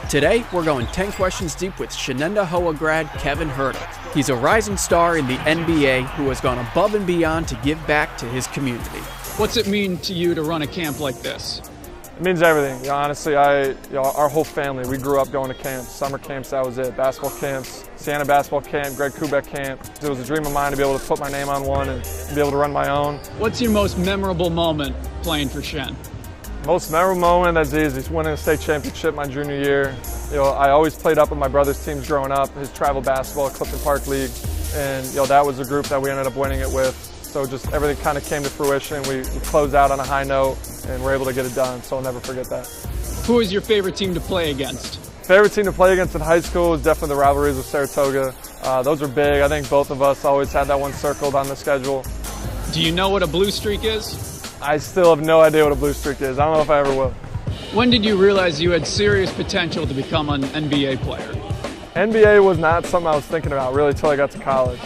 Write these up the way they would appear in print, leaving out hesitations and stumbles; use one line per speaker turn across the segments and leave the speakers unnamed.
Today, we're going 10 questions deep with Shenendehowa grad Kevin Huerter. He's a rising star in the NBA who has gone above and beyond to give back to his community.
What's it mean to you to run a camp like this?
It means everything. Honestly, our whole family, we grew up going to camps, summer camps, that was it. Basketball camps, Siena Basketball Camp, Great Upstate Camp. It was a dream of mine to be able to put my name on one and be able to run my own.
What's your most memorable moment playing for Shen?
Most memorable moment, that's easy. It's winning a state championship my junior year. I always played up with my brother's teams growing up, his travel basketball, Clifton Park League, and that was a group that we ended up winning it with. So just everything kind of came to fruition. We closed out on a high note and we're able to get it done, so I'll never forget that.
Who is your favorite team to play against?
Favorite team to play against in high school is definitely the rivalries with Saratoga. Those are big. I think both of us always had that one circled on the schedule.
Do you know what a blue streak is?
I still have no idea what a blue streak is. I don't know if I ever will.
When did you realize you had serious potential to become an NBA player?
NBA was not something I was thinking about really until I got to college.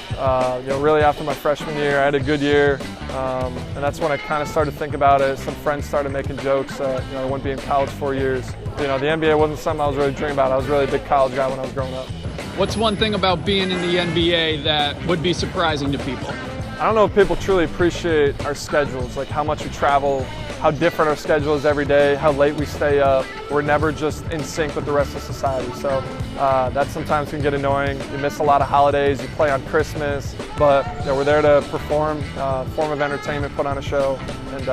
Really after my freshman year, I had a good year, and that's when I kind of started to think about it. Some friends started making jokes. I wouldn't be in college 4 years. The NBA wasn't something I was really dreaming about. I was really a big college guy when I was growing up.
What's one thing about being in the NBA that would be surprising to people?
I don't know if people truly appreciate our schedules, like how much we travel, how different our schedule is every day, how late we stay up. We're never just in sync with the rest of society. So that sometimes can get annoying. You miss a lot of holidays, you play on Christmas, but we're there to perform, form of entertainment, put on a show, and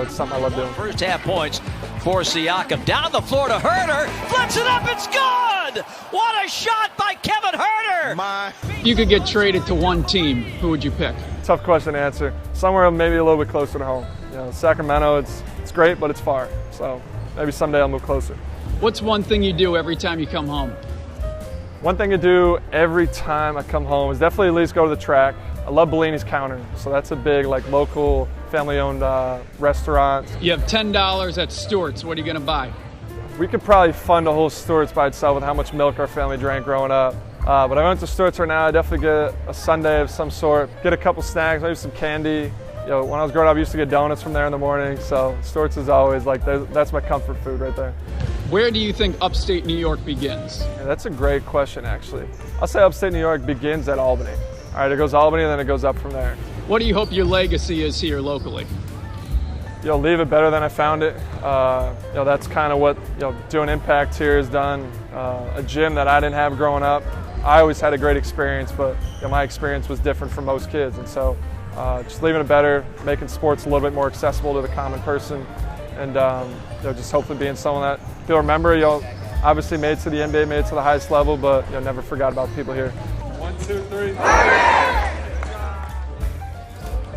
it's something I love doing.
First half points for Siakam. Down the floor to Huerter, flips it up, it's good! What a shot by Kevin Huerter!
If you could get traded to one team, who would you pick?
Tough question to answer. Somewhere maybe a little bit closer to home. Sacramento, it's great, but it's far. So maybe someday I'll move closer. What's
one thing you do every time you come home?
One thing to do every time I come home is definitely at least go to the track. I love Bellini's Counter, so that's a big local family-owned restaurant.
You have $10 at Stewart's. What are you going to buy?
We could probably fund a whole Stewart's by itself with how much milk our family drank growing up. But I went to Stewart's right now. I definitely get a sundae of some sort, get a couple snacks, maybe some candy. When I was growing up, I used to get donuts from there in the morning. So Stewart's is always that's my comfort food right there.
Where do you think upstate New York begins?
Yeah, that's a great question, actually. I'll say upstate New York begins at Albany. All right, it goes Albany, and then it goes up from there.
What do you hope your legacy is here locally?
Leave it better than I found it. That's kind of what doing impact here has done. A gym that I didn't have growing up. I always had a great experience, but my experience was different from most kids, and so just leaving it better, making sports a little bit more accessible to the common person, and just hopefully being someone that people remember. Obviously made it to the NBA, made it to the highest level, but never forgot about the people here. 1, 2, 3.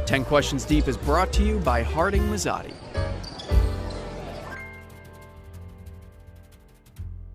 10 Questions Deep is brought to you by Harding Mazzotti.